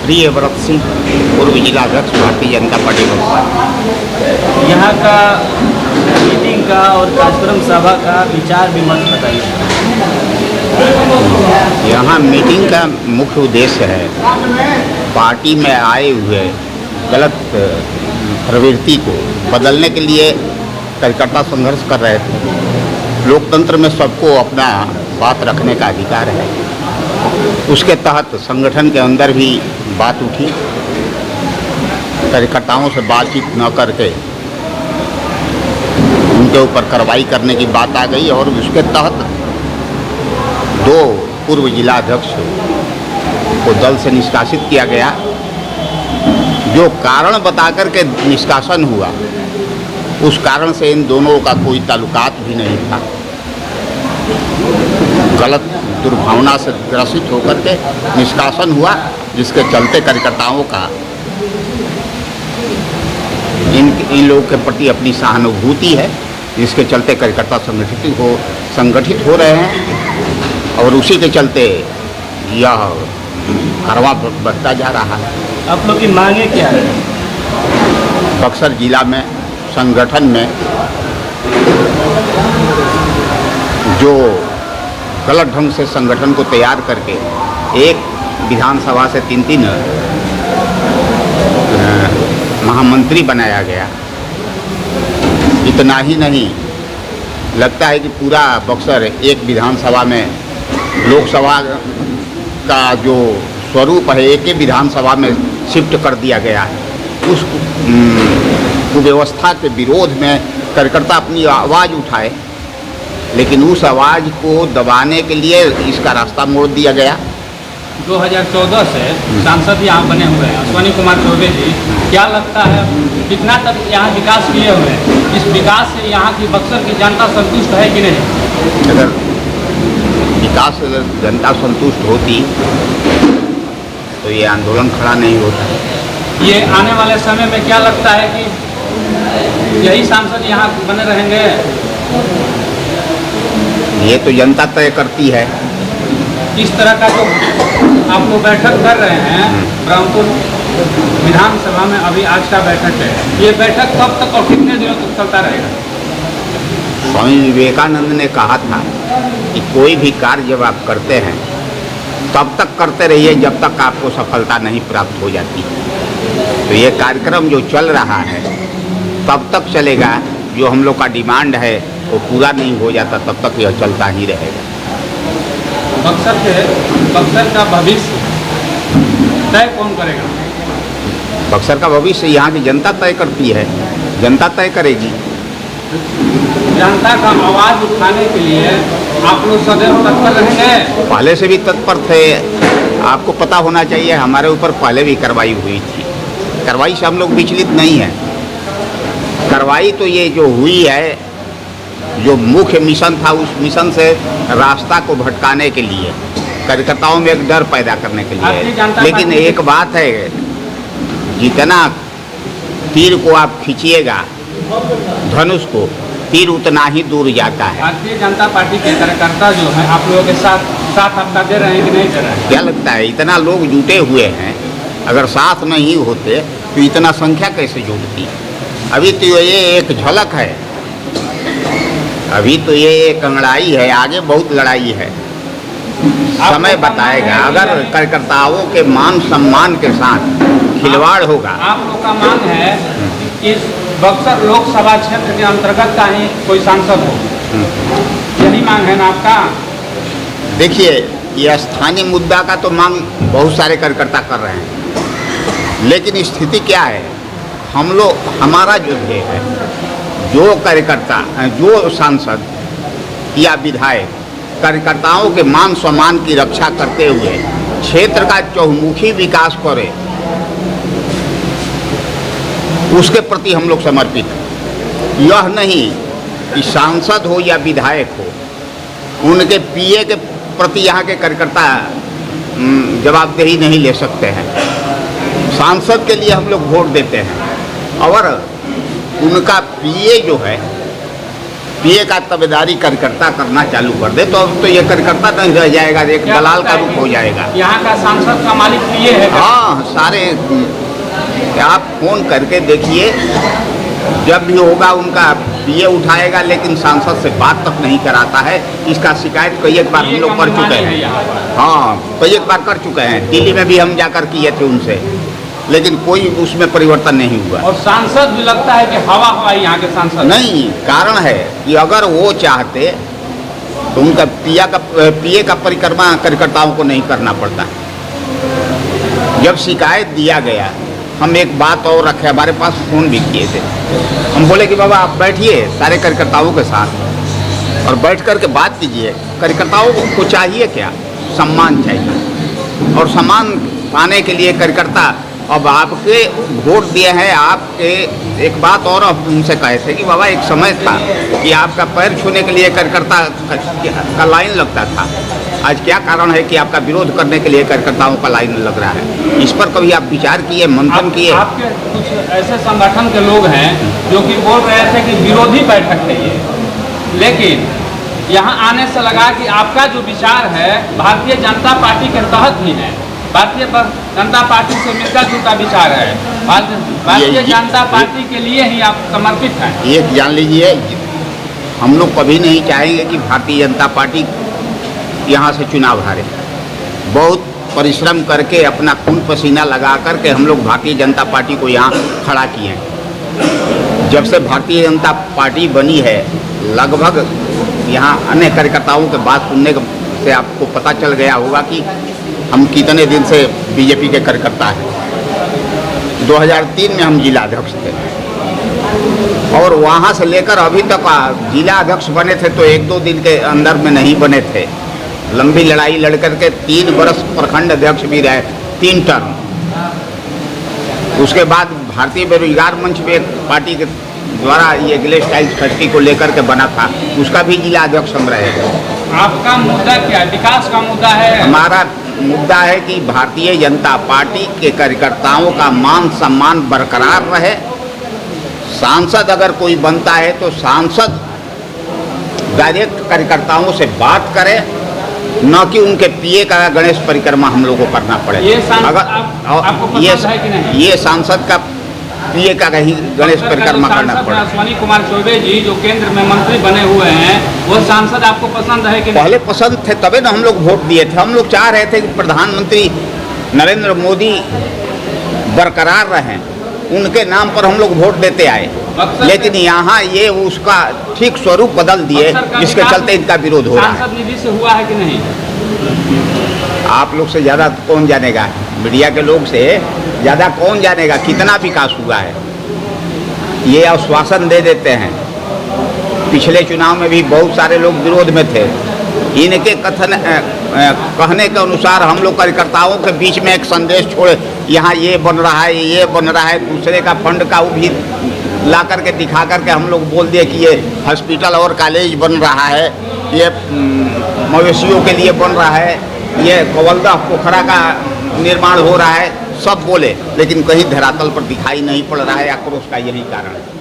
प्रियव्रत सिंह, पूर्व जिलाध्यक्ष, भारतीय जनता पार्टी भोपाल। यहाँ का मीटिंग का और कार्यक्रम सभा का विचार विमर्श बताइए। यहाँ मीटिंग का मुख्य उद्देश्य है पार्टी में आए हुए गलत प्रवृत्ति को बदलने के लिए कार्यकर्ता संघर्ष कर रहे थे। लोकतंत्र में सबको अपना बात रखने का अधिकार है। उसके तहत संगठन के अंदर भी बात उठी। कार्यकर्ताओं से बातचीत न करके उनके ऊपर कार्रवाई करने की बात आ गई और उसके तहत 2 पूर्व जिलाध्यक्ष को दल से निष्कासित किया गया। जो कारण बताकर के निष्कासन हुआ, उस कारण से इन दोनों का कोई ताल्लुकात भी नहीं था। गलत दुर्भावना से ग्रसित होकर के निष्कासन हुआ, जिसके चलते कार्यकर्ताओं का इन लोगों के प्रति अपनी सहानुभूति है, जिसके चलते कार्यकर्ता संगठित हो रहे हैं और उसी के चलते यह कारवां बढ़ता जा रहा है। आप लोग की मांगे क्या है? बक्सर जिला में संगठन में जो गलत ढंग से संगठन को तैयार करके एक विधानसभा से 3 महामंत्री बनाया गया। इतना ही नहीं, लगता है कि पूरा बक्सर एक विधानसभा में, लोकसभा का जो स्वरूप है एक ही विधानसभा में शिफ्ट कर दिया गया है। उस कुव्यवस्था के विरोध में कार्यकर्ता अपनी आवाज़ उठाए, लेकिन उस आवाज़ को दबाने के लिए इसका रास्ता मोड़ दिया गया। 2014 से सांसद यहाँ बने हुए हैं अश्विनी कुमार चौबे जी, क्या लगता है कितना तक यहाँ विकास किए हुए हैं? इस विकास से यहाँ की बक्सर की जनता संतुष्ट है कि नहीं? अगर विकास से जनता संतुष्ट होती तो ये आंदोलन खड़ा नहीं होता। ये आने वाले समय में क्या लगता है कि यही सांसद यहाँ बने रहेंगे? ये तो जनता तय करती है। इस तरह का जो आप लोग बैठक कर रहे हैं ब्रह्मपुर विधानसभा में, अभी आज का बैठक है, ये बैठक कब तक और कितने दिनों तक चलता रहेगा? स्वामी विवेकानंद ने कहा था कि कोई भी कार्य जब आप करते हैं तब तक करते रहिए जब तक आपको सफलता नहीं प्राप्त हो जाती। तो ये कार्यक्रम जो चल रहा है तब तक चलेगा। जो हम लोग का डिमांड है वो पूरा नहीं हो जाता तब तक यह चलता ही रहेगा। बक्सर का भविष्य तय कौन करेगा? बक्सर का भविष्य यहाँ की जनता तय करती है, जनता तय करेगी। जनता का आवाज़ उठाने के लिए आप लोग सदैव तत्पर रहेंगे? पहले से भी तत्पर थे। आपको पता होना चाहिए हमारे ऊपर पहले भी कार्रवाई हुई थी। कार्रवाई से हम लोग विचलित नहीं हैं। कार्रवाई तो ये जो हुई है, जो मुख्य मिशन था उस मिशन से रास्ता को भटकाने के लिए, कार्यकर्ताओं में एक डर पैदा करने के लिए। लेकिन एक बात है, जितना तीर को आप खींचिएगा धनुष को, तीर उतना ही दूर जाता है। भारतीय जनता पार्टी के कार्यकर्ता जो है आप लोगों के साथ आपका दे रहे हैं कि नहीं दे रहे हैं? क्या लगता है इतना लोग जुटे हुए हैं, अगर साथ नहीं होते तो इतना संख्या कैसे जुटती? अभी तो ये एक झलक है, अभी तो ये एक अंगड़ाई है, आगे बहुत लड़ाई है। समय बताएगा। अगर कार्यकर्ताओं के मान सम्मान के साथ खिलवाड़ होगा। आप लोग का मांग है कि इस बक्सर लोकसभा क्षेत्र के अंतर्गत का ही कोई सांसद हो, यही मांग है ना आपका? देखिए, ये स्थानीय मुद्दा का तो मांग बहुत सारे कार्यकर्ता कर रहे हैं, लेकिन स्थिति क्या है, हम लोग, हमारा जो ध्येय है, जो कार्यकर्ता, जो सांसद या विधायक कार्यकर्ताओं के मान सम्मान की रक्षा करते हुए क्षेत्र का चहुमुखी विकास करे, उसके प्रति हम लोग समर्पित हैं। यह नहीं कि सांसद हो या विधायक हो, उनके पीए के प्रति यहाँ के कार्यकर्ता जवाबदेही नहीं ले सकते हैं। सांसद के लिए हम लोग वोट देते हैं और उनका पीए जो है पीए का तबेदारी कार्यकर्ता करना चालू कर दे तो अब तो ये कार्यकर्ता नहीं रह जाएगा, एक क्या दलाल लगता का है रूप कि हो जाएगा। यहाँ का सांसद का मालिक पीए है क्या? हाँ, सारे आप फोन करके देखिए, जब भी होगा उनका पीए उठाएगा, लेकिन सांसद से बात तक नहीं कराता है। इसका शिकायत कई एक बार हम लोग कर चुके हैं। हाँ, कई एक बार कर चुके हैं। दिल्ली में भी हम जाकर किए थे उनसे, लेकिन कोई उसमें परिवर्तन नहीं हुआ। और सांसद भी लगता है कि हवा हवाई यहाँ के सांसद नहीं, कारण है कि अगर वो चाहते तो उनका पीए का परिक्रमा कार्यकर्ताओं को नहीं करना पड़ता। जब शिकायत दिया गया, हम एक बात और रखे, हमारे पास फोन भी किए थे। हम बोले कि बाबा आप बैठिए सारे कार्यकर्ताओं के साथ और बैठ कर के बात कीजिए। कार्यकर्ताओं को चाहिए क्या? सम्मान चाहिए, और सम्मान पाने के लिए कार्यकर्ता, अब आपके वोट दिए हैं, आपके एक बात और अब उनसे कहे थे कि बाबा एक समय था कि आपका पैर छूने के लिए कार्यकर्ता का लाइन लगता था। आज क्या कारण है कि आपका विरोध करने के लिए कार्यकर्ताओं का लाइन लग रहा है? इस पर कभी आप विचार किए, मंथन किए? आपके कुछ ऐसे संगठन के लोग हैं जो कि बोल रहे थे कि विरोधी बैठक चाहिए, लेकिन यहाँ आने से लगा कि आपका जो विचार है भारतीय जनता पार्टी के तहत ही है, भारतीय जनता पार्टी से मिलता जुलता विचार है, भारतीय जनता पार्टी के लिए ही आप समर्पित हैं। एक जान लीजिए, हम लोग कभी नहीं चाहेंगे कि भारतीय जनता पार्टी यहाँ से चुनाव हारे। बहुत परिश्रम करके अपना खून पसीना लगा करके हम लोग भारतीय जनता पार्टी को यहाँ खड़ा किए हैं। जब से भारतीय जनता पार्टी बनी है, लगभग यहाँ अन्य कार्यकर्ताओं के बात सुनने से आपको पता चल गया होगा कि हम कितने दिन से बीजेपी के कार्यकर्ता हैं। 2003 में हम जिला अध्यक्ष थे, और वहाँ से लेकर अभी तक जिला अध्यक्ष बने थे तो 1-2 दिन के अंदर में नहीं बने थे। लंबी लड़ाई लड़ करके 3 वर्ष प्रखंड अध्यक्ष भी रहे, 3 टर्म। उसके बाद भारतीय बेरोजगार मंच में एक पार्टी के द्वारा ये ग्लेस टाइल्स फैक्ट्री को लेकर के बना था, उसका भी जिला अध्यक्ष हम रहे। आपका मुद्दा क्या है? विकास का मुद्दा है? हमारा मुद्दा है कि भारतीय जनता पार्टी के कार्यकर्ताओं का मान सम्मान बरकरार रहे। सांसद अगर कोई बनता है तो सांसद डायरेक्ट कार्यकर्ताओं से बात करे, न कि उनके पीए का गणेश परिक्रमा हम लोग को करना पड़े। ये सांसद अगर आपको पसंद है कि नहीं? ये सांसद का पीए का ही गणेश परिक्रमा करना पड़े। अश्विनी कुमार चौबे जी जो केंद्र में मंत्री बने हुए हैं, वो सांसद आपको पसंद है कि नहीं? पहले पसंद थे, तभी ना हम लोग वोट दिए थे। हम लोग चाह रहे थे कि प्रधानमंत्री नरेंद्र मोदी बरकरार रहें, उनके नाम पर हम लोग वोट देते आए। लेकिन यहाँ ये उसका ठीक स्वरूप बदल दिए, जिसके चलते इनका विरोध हो रहा है। सांसद निधि से हुआ है कि नहीं? आप लोग से ज़्यादा कौन जानेगा, मीडिया के लोग से ज़्यादा कौन जानेगा कितना विकास हुआ है। ये आश्वासन दे देते हैं। पिछले चुनाव में भी बहुत सारे लोग विरोध में थे। इनके कहने के अनुसार हम लोग कार्यकर्ताओं के बीच में एक संदेश छोड़े, यहाँ ये बन रहा है, ये बन रहा है, दूसरे का फंड का वो भी ला करके दिखा करके हम लोग बोल दिए कि ये हॉस्पिटल और कॉलेज बन रहा है, ये मवेशियों के लिए बन रहा है, ये कवलदा पोखरा का निर्माण हो रहा है, सब बोले, लेकिन कहीं धरातल पर दिखाई नहीं पड़ रहा है। आक्रोश का यही कारण है।